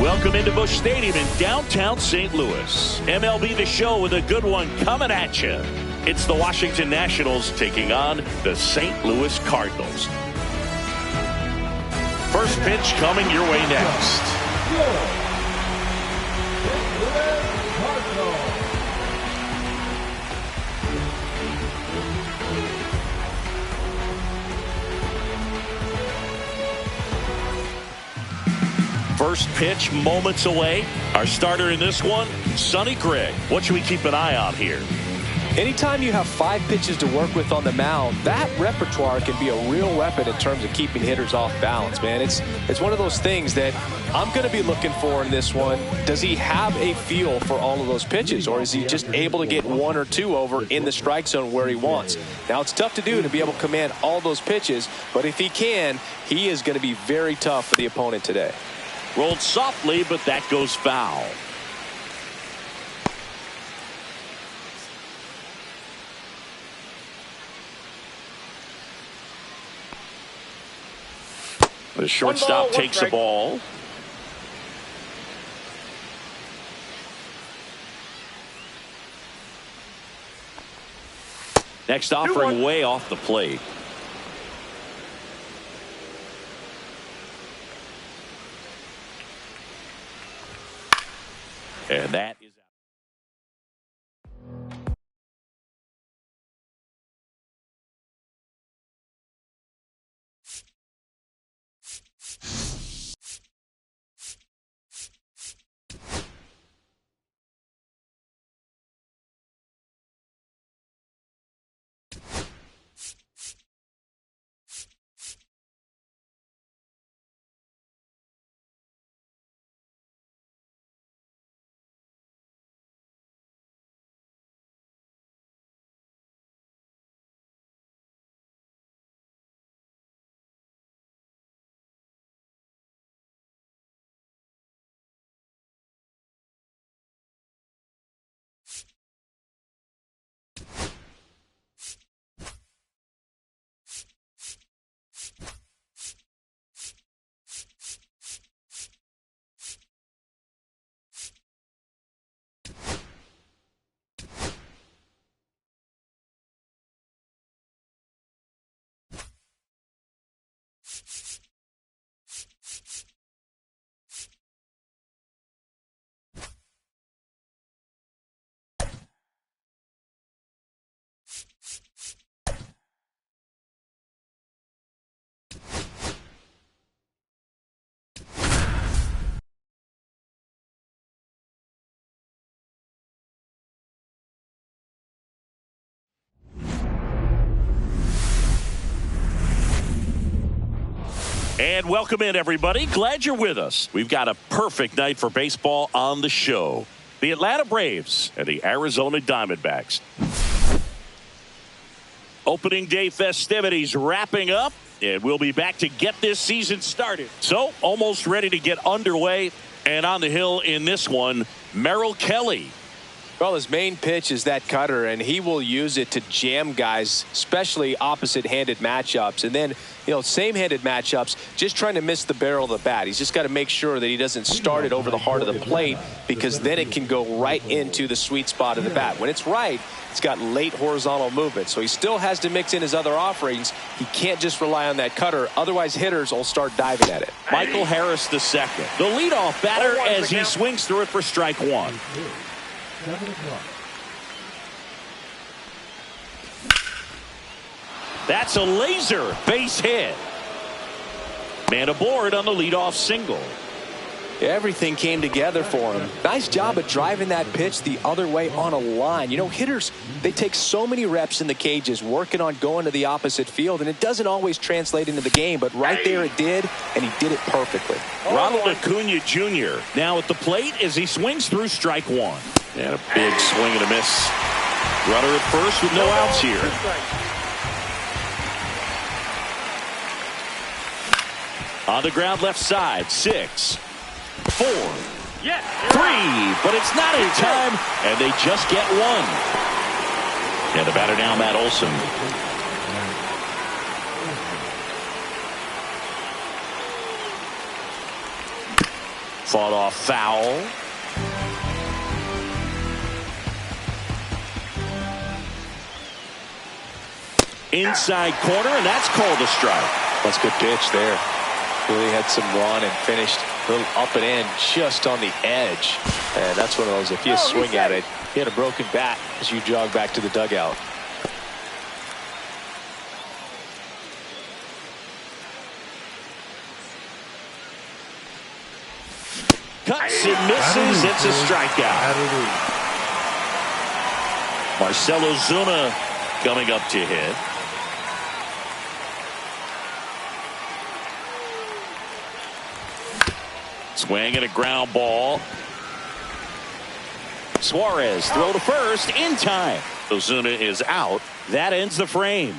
Welcome into Busch Stadium in downtown St. Louis. MLB The Show with a good one coming at you. It's the Washington Nationals taking on the St. Louis Cardinals. First pitch coming your way next. First pitch moments away. Our starter in this one, Sonny Gray. What should we keep an eye on here? Anytime you have 5 pitches to work with on the mound, that repertoire can be a real weapon in terms of keeping hitters off balance, man. It's one of those things that I'm going to be looking for in this one. Does he have a feel for all of those pitches, or is he just able to get 1 or 2 over in the strike zone where he wants? Now, it's tough to do to be able to command all those pitches, but if he can, he is going to be very tough for the opponent today. Rolled softly, but that goes foul. The shortstop takes the ball. Next offering way off the plate. And that is And welcome in, everybody. Glad you're with us. We've got a perfect night for baseball on the show. The Atlanta Braves and the Arizona Diamondbacks. Opening day festivities wrapping up, and we'll be back to get this season started. So, almost ready to get underway. And on the hill in this one, Merrill Kelly. Well, his main pitch is that cutter, and he will use it to jam guys, especially opposite-handed matchups. And then, same-handed matchups, just trying to miss the barrel of the bat. He's just got to make sure that he doesn't start it over the heart of the plate, because then it can go right into the sweet spot of the bat. When it's right, it's got late horizontal movement. So he still has to mix in his other offerings. He can't just rely on that cutter. Otherwise, hitters will start diving at it. Michael Harris II, the leadoff batter, as he swings through it for strike 1. That's a laser base hit. Man aboard on the leadoff single. Everything came together for him. Nice job of driving that pitch the other way on a line. Hitters, they take so many reps in the cages working on going to the opposite field, and it doesn't always translate into the game, but right there it did, and he did it perfectly. Ronald Acuna Jr. now at the plate as he swings through strike 1. And a big swing and a miss. Runner at first with no outs here. On the ground left side, 6, 4, 3, but it's not in time, and they just get 1. And the batter now, Matt Olson. Fought off foul. Inside corner, and that's called a strike. That's a good pitch there. Really had some run and finished a little up and in just on the edge. And that's one of those, if you swing at it, you had a broken bat as you jog back to the dugout. Cuts and misses. It's a strikeout. Marcell Ozuna coming up to hit. Swing and a ground ball. Suarez throw to first in time. Ozuna is out. That ends the frame.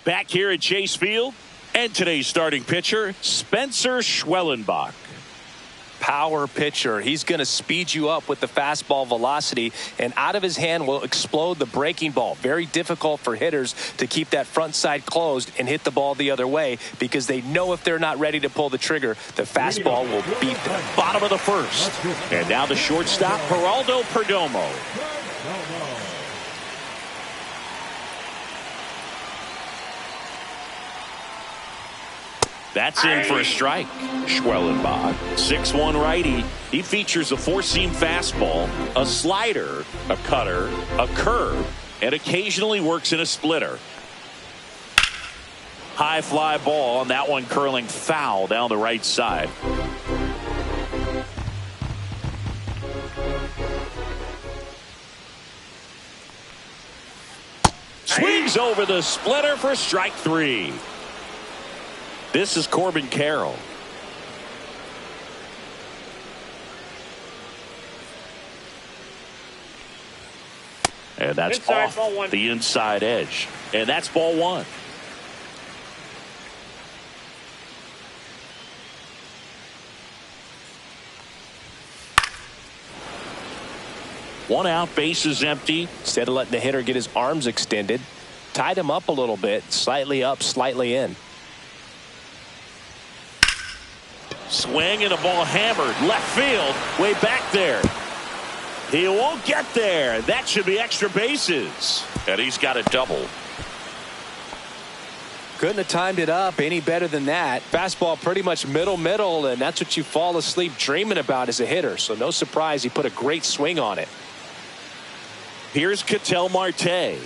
Back here at Chase Field, and today's starting pitcher, Spencer Schwellenbach. Power pitcher. He's going to speed you up with the fastball velocity, and out of his hand will explode the breaking ball. Very difficult for hitters to keep that front side closed and hit the ball the other way, because they know if they're not ready to pull the trigger, the fastball will beat them. Bottom of the first. And now the shortstop, Geraldo Perdomo. That's in for a strike. Schwellenbach, 6'1" righty. He features a four-seam fastball, a slider, a cutter, a curve, and occasionally works in a splitter. High fly ball, and that one curling foul down the right side. Swings over the splitter for strike three. This is Corbin Carroll. And that's off the inside edge. And that's ball one. One out, base is empty. Instead of letting the hitter get his arms extended, tied him up a little bit, slightly up, slightly in. Swing and a ball hammered left field, way back there. He won't get there. That should be extra bases. And he's got a double. Couldn't have timed it up any better than that. Fastball pretty much middle, and that's what you fall asleep dreaming about as a hitter. So no surprise he put a great swing on it. Here's Ketel Marte.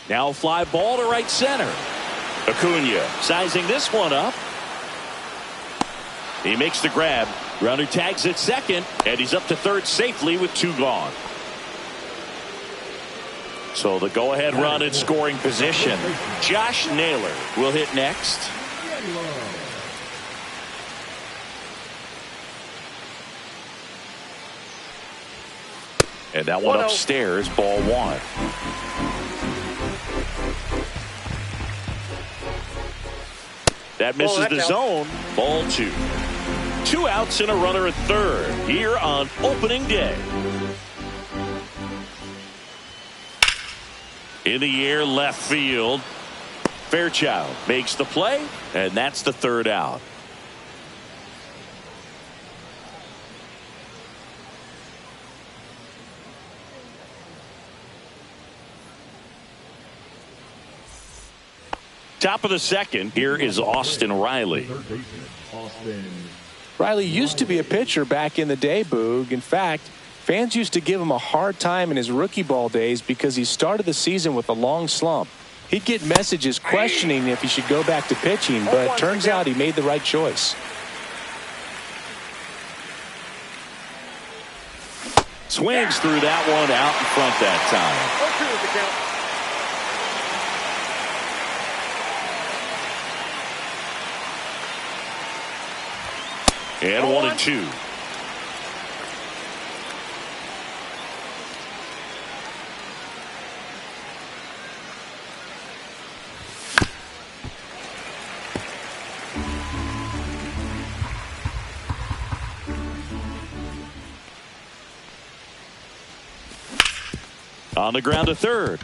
Now fly ball to right center. Acuna sizing this one up. He makes the grab. Runner tags at second, and he's up to third safely with two gone. So the go-ahead run in scoring position. Josh Naylor will hit next. And that one upstairs, ball one. That misses the zone. Ball two. Two outs and a runner at third here on opening day. In the air, left field. Fairchild makes the play, and that's the third out. Top of the second, here is Austin Riley. Riley used to be a pitcher back in the day, Boog. In fact, fans used to give him a hard time in his rookie ball days because he started the season with a long slump. He'd get messages questioning if he should go back to pitching, but it turns out he made the right choice. Swings through that one out in front that time. And 1-2. On the ground to third.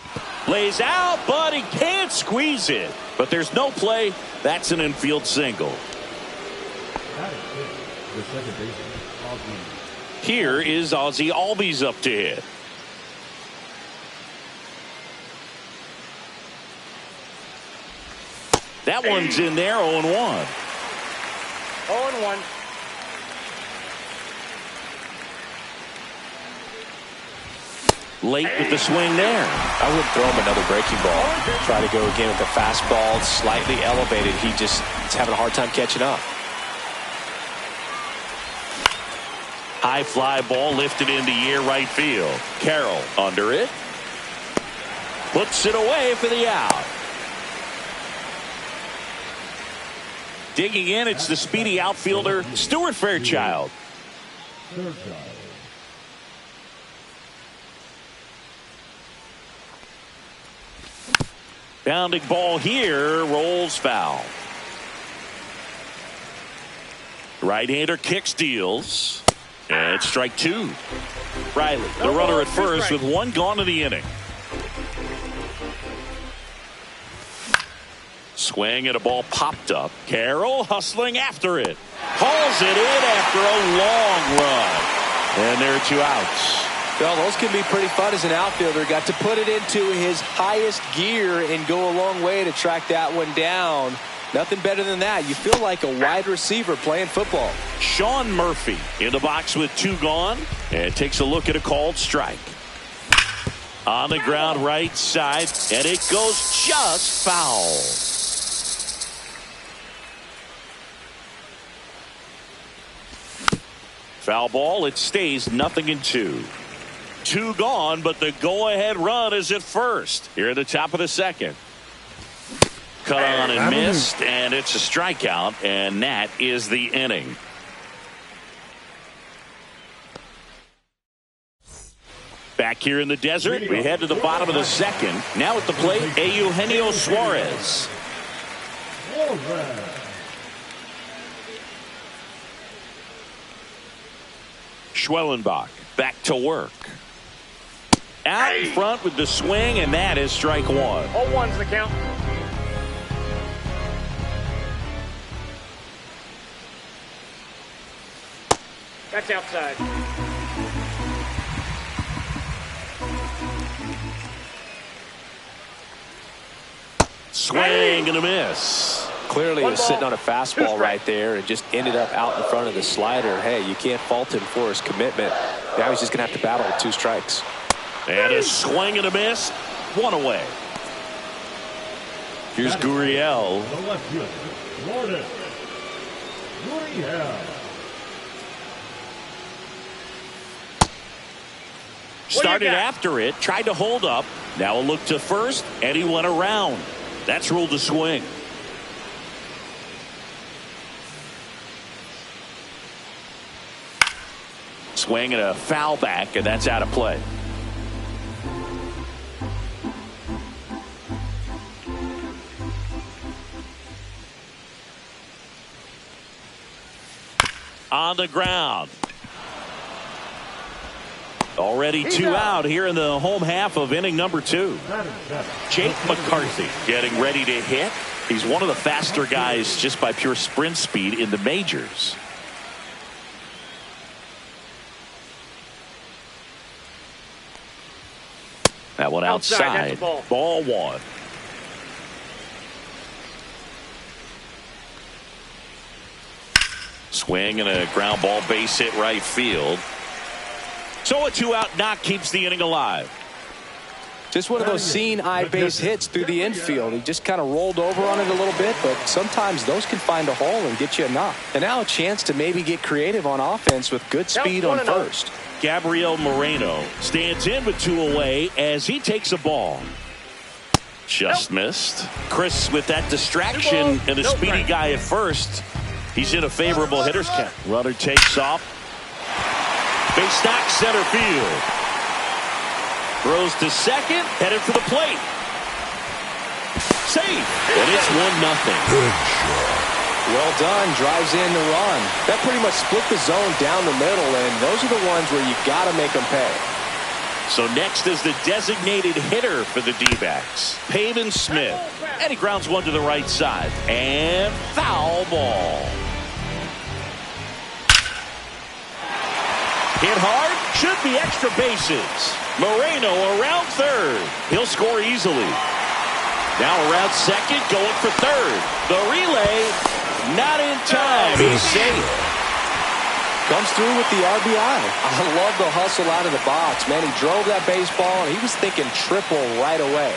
Lays out, but he can't squeeze it. But there's no play. That's an infield single. Here is Ozzie Albies up to hit. That one's in there, 0-1. 0-1. Late with the swing there. I wouldn't throw him another breaking ball. Try to go again with the fastball, slightly elevated. He just is having a hard time catching up. High fly ball lifted into the air right field. Carroll under it. Puts it away for the out. Digging in, it's the speedy outfielder, Stuart Fairchild. Bounding ball here, rolls foul. Right-hander kicks, deals. And strike two. Riley, the runner at first with one gone in the inning. Swing and a ball popped up. Carroll hustling after it. Hauls it in after a long run. And there are two outs. Well, those can be pretty fun as an outfielder. Got to put it into his highest gear and go a long way to track that one down. Nothing better than that. You feel like a wide receiver playing football. Sean Murphy in the box with two gone and takes a look at a called strike. On the ground right side, and it goes just foul. Foul ball, it stays 0-2. Two gone, but the go-ahead run is at first. Here at the top of the second. Cut on and missed, and it's a strikeout, and that is the inning. Back here in the desert, we head to the bottom of the second. Now at the plate, Eugenio Suarez. Schwellenbach back to work. Out in front with the swing, and that is strike one. 0-1's the count. That's outside. Swing and a miss. Clearly was sitting on a fastball right there and just ended up out in front of the slider. Hey, you can't fault him for his commitment. Now he's just going to have to battle with two strikes. And a swing and a miss. One away. Here's Gurriel. Started after it, tried to hold up. Now a look to first, and he went around. That's ruled a swing. Swing and a foul back, and that's out of play. On the ground. Already two out here in the home half of inning number two. Jake McCarthy getting ready to hit. He's one of the faster guys just by pure sprint speed in the majors. That one outside. Ball one. Swing and a ground ball base hit right field. So a two-out knock keeps the inning alive. Just one of those seeing eye base hits through the infield. He just kind of rolled over on it a little bit, but sometimes those can find a hole and get you a knock. And now a chance to maybe get creative on offense with good speed on first. Gabriel Moreno stands in with two away as he takes a ball. Just missed. Chris with that distraction and a speedy guy at first. He's in a favorable hitter's count. Runner takes off. Base knock center field. Throws to second, headed for the plate. Safe, and it's 1-0. Good shot. Well done, drives in the run. That pretty much split the zone down the middle, and those are the ones where you got to make them pay. So next is the designated hitter for the D-backs, Pavin Smith. And he grounds one to the right side. And foul ball. Hit hard, should be extra bases. Moreno around third. He'll score easily. Now around second, going for third. The relay, not in time. He's safe. Comes through with the RBI. I love the hustle out of the box, man. He drove that baseball, and he was thinking triple right away.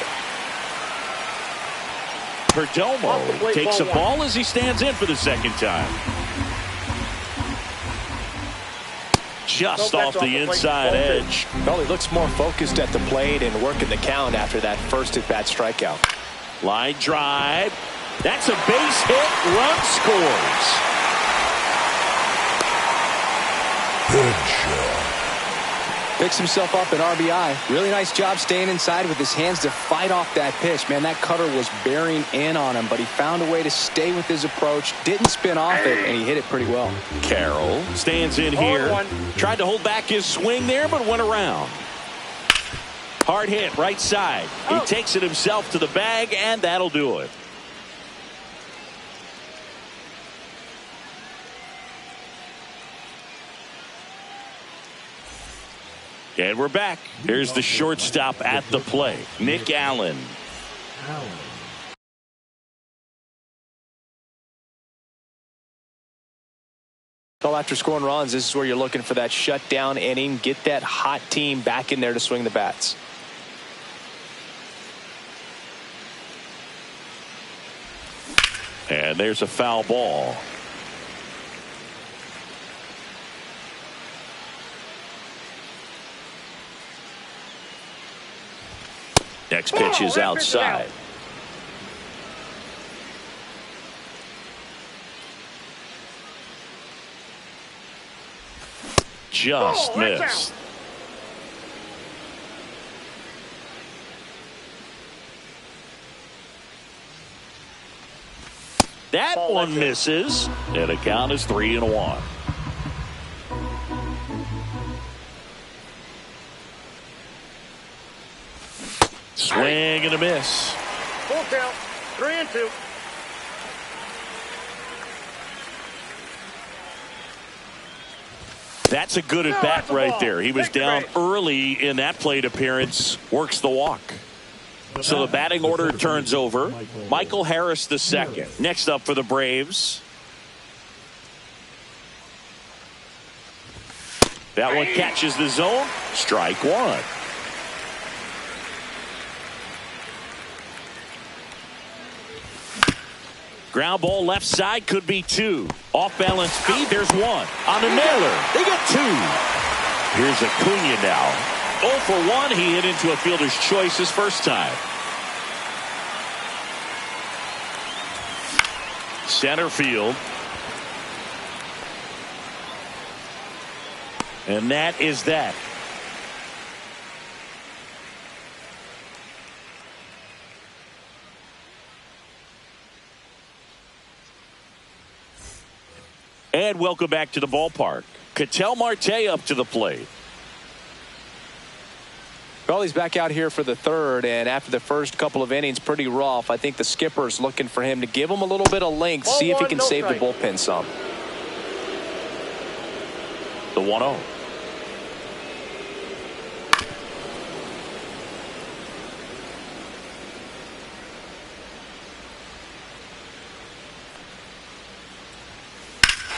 Perdomo takes a ball as he stands in for the second time. Just off the inside edge. Well, he looks more focused at the plate and working the count after that first at-bat strikeout. Line drive. That's a base hit. Run scores. Good shot. Picks himself up an RBI. Really nice job staying inside with his hands to fight off that pitch. Man, that cutter was bearing in on him, but he found a way to stay with his approach, didn't spin off it, and he hit it pretty well. Carroll stands in here. Tried to hold back his swing there, but went around. Hard hit, right side. He takes it himself to the bag, and that'll do it. And we're back. Here's the shortstop at the plate, Nick Allen. Well, after scoring runs, this is where you're looking for that shutdown inning. Get that hot team back in there to swing the bats. And there's a foul ball. Next pitch is outside. Just missed. That one misses, and the count is 3-1. Swing and a miss. Full count, 3-2. That's a good at bat right there. He was down early in that plate appearance. Works the walk. So the batting order turns over. Michael Harris the second. Next up for the Braves. That one catches the zone. Strike one. Ground ball left side, could be two. Off balance feed, there's one. On the nailer, they get two. Here's Acuna now. 0 for 1, he hit into a fielder's choice his first time. Center field. And that is that. And welcome back to the ballpark. Ketel Marte up to the plate. Well, he's back out here for the third, and after the first couple of innings, pretty rough. I think the skipper's looking for him to give him a little bit of length, see if he can save the bullpen some. The 1-0.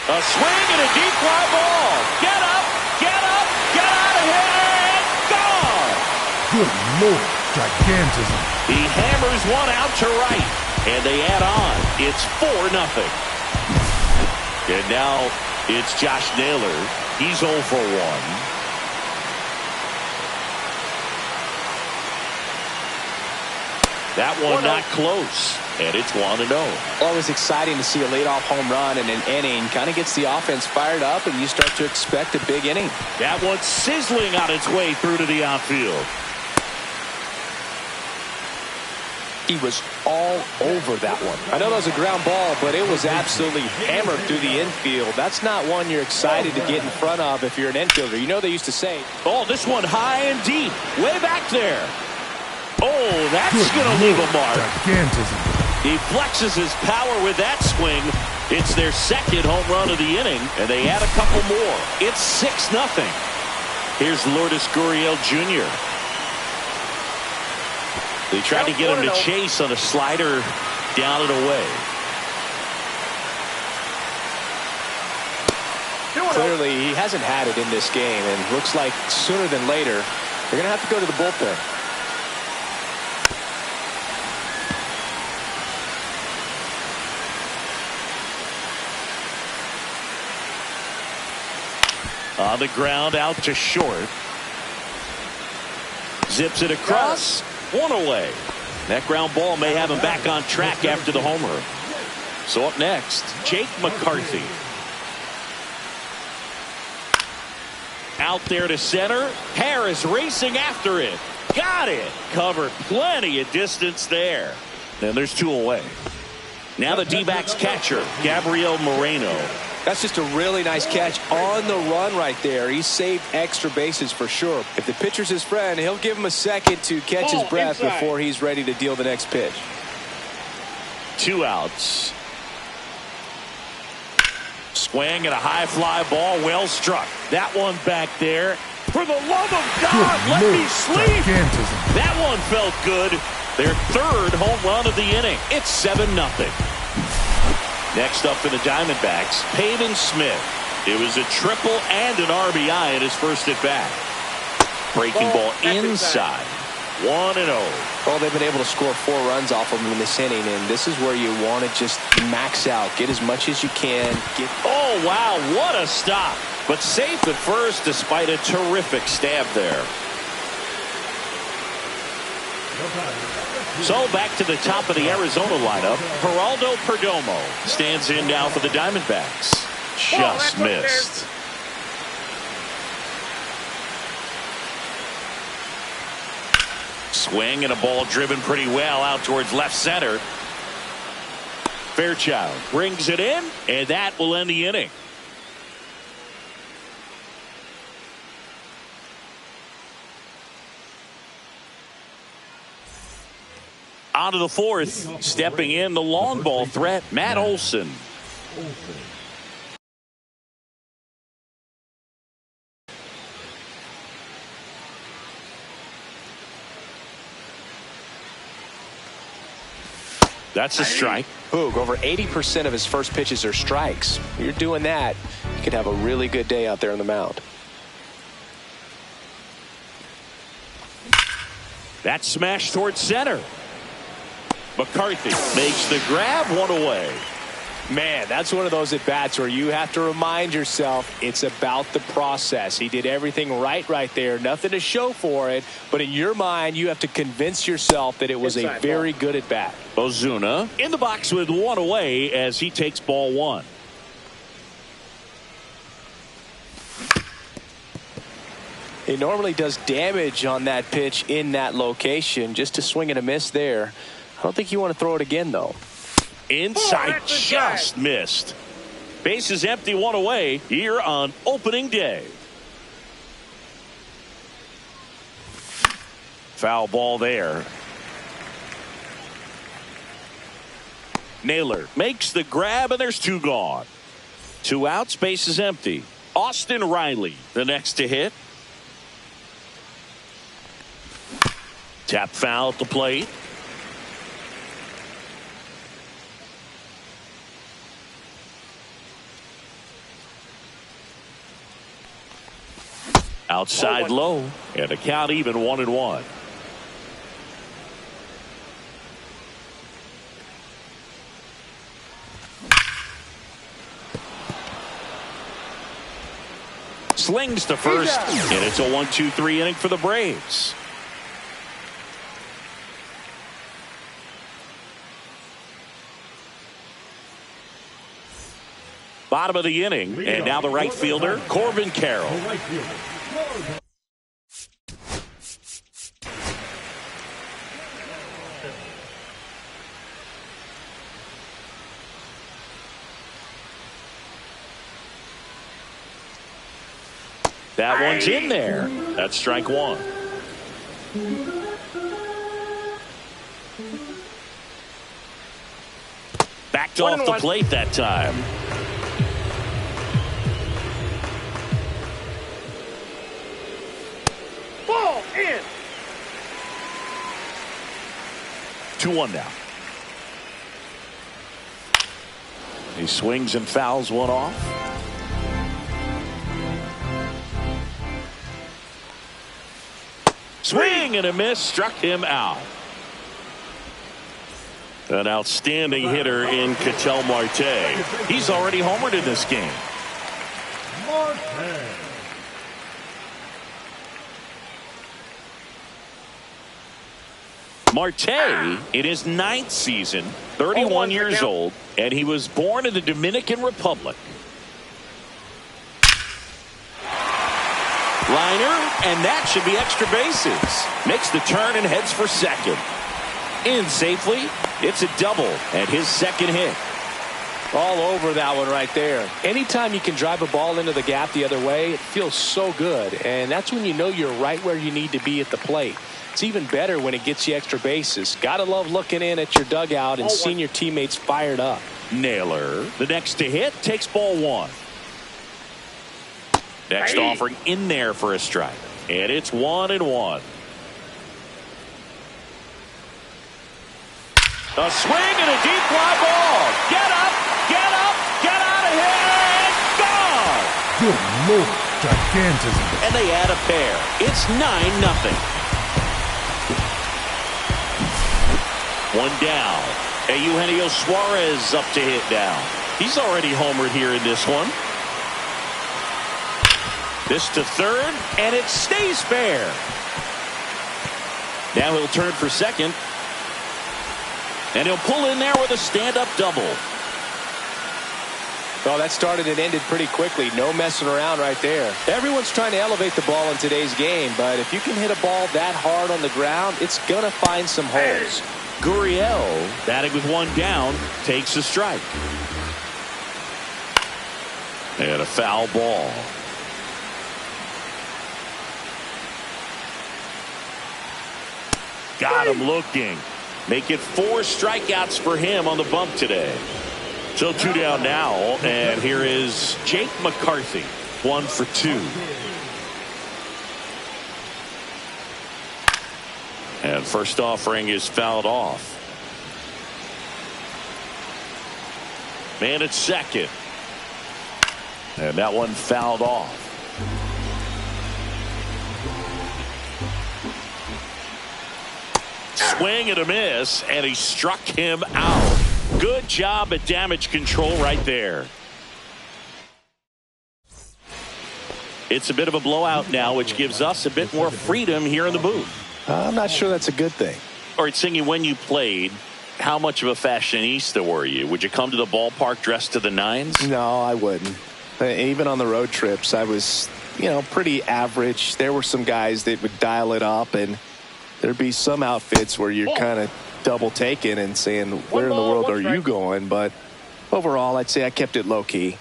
A swing and a deep fly ball. Get up, get up, get out of here, and gone. Good Lord, gigantism. He hammers one out to right, and they add on. It's 4-0. And now it's Josh Naylor. He's 0 for 1. That one not close, and it's 1-0. Always exciting to see a leadoff home run in an inning. Kind of gets the offense fired up, and you start to expect a big inning. That one's sizzling on its way through to the outfield. He was all over that one. I know that was a ground ball, but it was absolutely hammered through the infield. That's not one you're excited to get in front of if you're an infielder. You know they used to say, oh, this one high and deep, way back there. Oh, that's going to leave a mark. Gigantism. He flexes his power with that swing. It's their second home run of the inning, and they add a couple more. It's 6-0. Here's Lourdes Gurriel Jr. They tried to get him to chase on a slider down and away. Clearly, he hasn't had it in this game, and looks like sooner than later, they're going to have to go to the bullpen. On the ground, out to short. Zips it across. One away. That ground ball may have him back on track after the homer. So up next, Jake McCarthy. Out there to center. Harris racing after it. Got it. Covered plenty of distance there. And there's 2 away. Now the D-backs catcher, Gabriel Moreno. That's just a really nice catch on the run right there. He saved extra bases for sure. If the pitcher's his friend, he'll give him a second to catch his breath before he's ready to deal the next pitch. 2 outs. Swing and a high fly ball, well struck. That one back there. For the love of God, let me sleep. Gigantism. That one felt good. Their 3rd home run of the inning. It's 7-0. Next up for the Diamondbacks, Peyton Smith. It was a triple and an RBI in his first at bat. Breaking ball inside. 1-0. Well, they've been able to score 4 runs off of him in this inning, and this is where you want to just max out. Get as much as you can. Oh, wow, what a stop. But safe at first despite a terrific stab there. So back to the top of the Arizona lineup. Geraldo Perdomo stands in now for the Diamondbacks. Just missed. Swing and a ball driven pretty well out towards left center. Fairchild brings it in, and that will end the inning. On to the 4th, stepping in the long ball threat, Matt Olson. That's a strike. Boog, over 80% of his first pitches are strikes. If you're doing that, you could have a really good day out there on the mound. That's smashed towards center. McCarthy makes the grab, 1 away. Man, that's one of those at-bats where you have to remind yourself it's about the process. He did everything right there. Nothing to show for it. But in your mind, you have to convince yourself that it was a very good at-bat. Ozuna in the box with 1 away as he takes ball 1. He normally does damage on that pitch in that location. Just a swing and a miss there. I don't think you want to throw it again, though. Inside, just missed. Base is empty, 1 away here on opening day. Foul ball there. Naylor makes the grab, and there's 2 gone. 2 outs, base is empty. Austin Riley, the next to hit. Tap foul at the plate. Outside low, and a count even 1-1. Slings to first, and it's a 1-2-3 inning for the Braves. Bottom of the inning, and now the right fielder, Corbin Carroll. That one's in there. That's strike one. Backed off the plate that time. Ball in. 2-1 now. He swings and fouls one off. Swing and a miss, struck him out. An outstanding hitter in Ketel Marte. He's already homered in this game. Marte in his 9th season, 31 years old, and he was born in the Dominican Republic. Liner, and that should be extra bases. Makes the turn and heads for second. In safely, it's a double and his second hit. All over that one right there. Anytime you can drive a ball into the gap the other way, it feels so good, and that's when you know you're right where you need to be at the plate. It's even better when it gets you extra bases. Gotta love looking in at your dugout and seeing your teammates fired up. Naylor, the next to hit, takes ball one. Next offering in there for a strike. And it's 1-1. A swing and a deep fly ball. Get up, get out of here, and gone. Good Lord, gigantism. And they add a pair. It's 9-0. One down. Eugenio Suarez up to hit now. He's already homered here in this one. This to third, and it stays fair. Now he'll turn for second. And he'll pull in there with a stand-up double. Oh, that started and ended pretty quickly. No messing around right there. Everyone's trying to elevate the ball in today's game, but if you can hit a ball that hard on the ground, it's going to find some holes. Gurriel, batting with one down, takes a strike. And a foul ball. Got him looking. Make it 4 strikeouts for him on the bump today. So 2 down now, and here is Jake McCarthy, 1 for 2. And first offering is fouled off. Man at second. And that one fouled off. Swing and a miss, and he struck him out. Good job at damage control right there. It's a bit of a blowout now, which gives us a bit more freedom here in the booth. I'm not sure that's a good thing. All right, Singy, when you played, how much of a fashionista were you? Would you come to the ballpark dressed to the nines? No, I wouldn't. Even on the road trips, I was, pretty average. There were some guys that would dial it up, and there'd be some outfits where you're kind of double taking and saying, where in the world are you going? But overall, I'd say I kept it low key.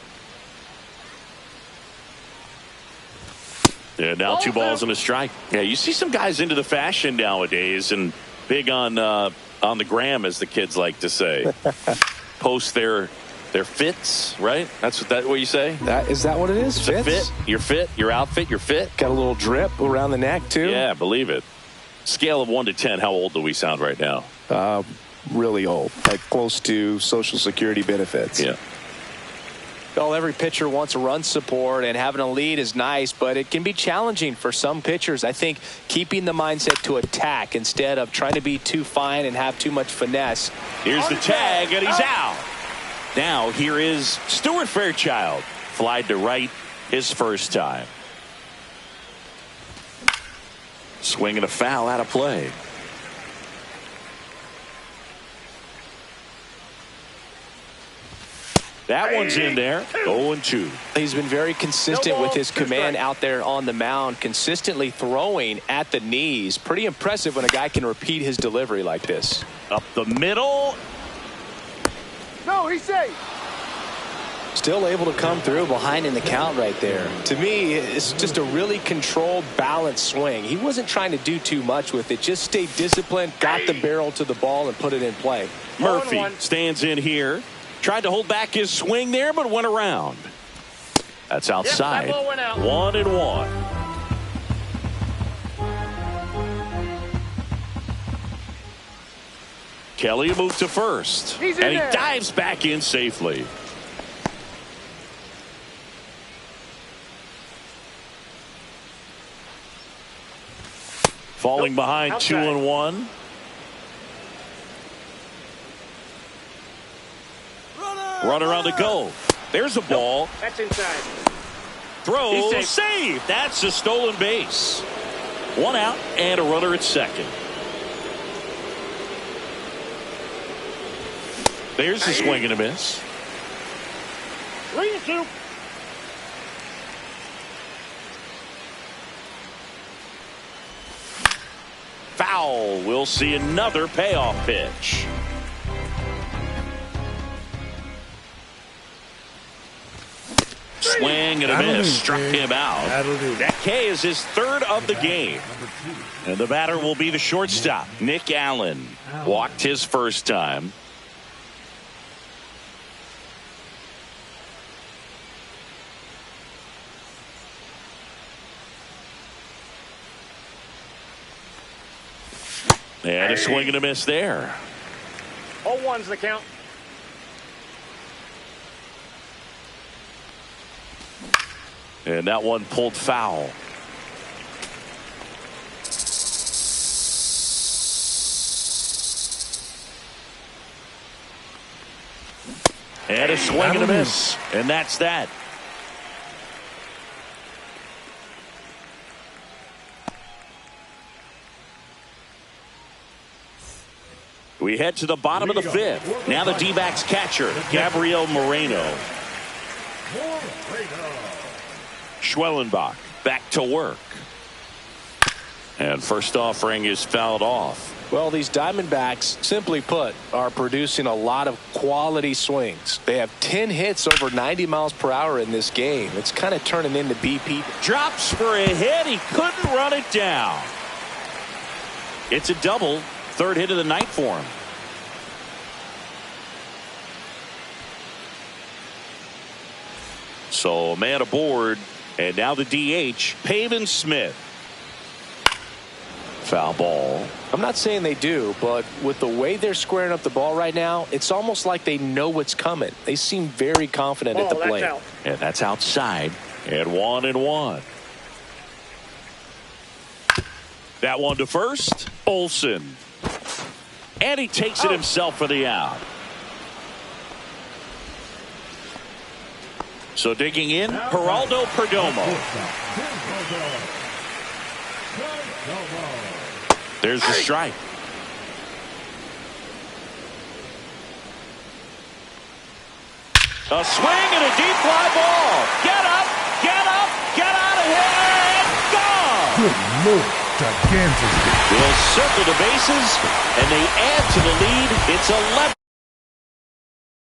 Yeah, now 2 balls and a strike. Yeah, you see some guys into the fashion nowadays and big on the gram, as the kids like to say. Post their fits, right? That's what you say? Is that what it is? It's fits? Your fit, your outfit, your fit. Got a little drip around the neck, too? Yeah, believe it. Scale of 1 to 10, how old do we sound right now? Really old, like close to Social Security benefits. Yeah. Well, every pitcher wants a run support, and having a lead is nice, but it can be challenging for some pitchers. I think keeping the mindset to attack instead of trying to be too fine and have too much finesse. Here's the tag, and he's out. Now here is Stuart Fairchild. Flied to right his first time. Swing and a foul out of play. That one's in there. 0-2. He's been very consistent with his command out there on the mound, consistently throwing at the knees. Pretty impressive when a guy can repeat his delivery like this. Up the middle. No, he's safe. Still able to come through behind in the count right there. To me, it's just a really controlled, balanced swing. He wasn't trying to do too much with it. Just stayed disciplined, got the barrel to the ball, and put it in play. Murphy stands in here. Tried to hold back his swing there, but went around. That's outside. Yep, that ball went out. 1-1. Kelly moved to first. He's in and he there. dives back in safely. Falling behind outside. 2-1. Runner on the go. There's a ball. That's inside. Throw. He's safe. Save. That's a stolen base. 1 out and a runner at second. There's a swing and a miss. 3-2. Foul. We'll see another payoff pitch. Swing and a miss. Struck him out. That K is his third of the game. And the batter will be the shortstop, Nick Allen. Walked his first time. And a swing and a miss there. 0-1's the count. And that one pulled foul. And a swing and a miss. And that's that. We head to the bottom of the fifth. Now the D-backs catcher, Gabriel Moreno. Schwellenbach back to work. And first offering is fouled off. Well, these Diamondbacks, simply put, are producing a lot of quality swings. They have 10 hits over 90 miles per hour in this game. It's kind of turning into BP. Drops for a hit. He couldn't run it down. It's a double. Third hit of the night for him. So a man aboard. And now the DH, Pavin Smith. Foul ball. I'm not saying they do, but with the way they're squaring up the ball right now, it's almost like they know what's coming. They seem very confident at the plate. That's out. And that's outside. And 1-1. That one to first. Olsen. And he takes it himself for the out. So digging in, Geraldo Perdomo. There's the strike. A swing and a deep fly ball. Get up, get out of here, and gone. Good Lord, gigantic. Will circle the bases, and they add to the lead. It's 11.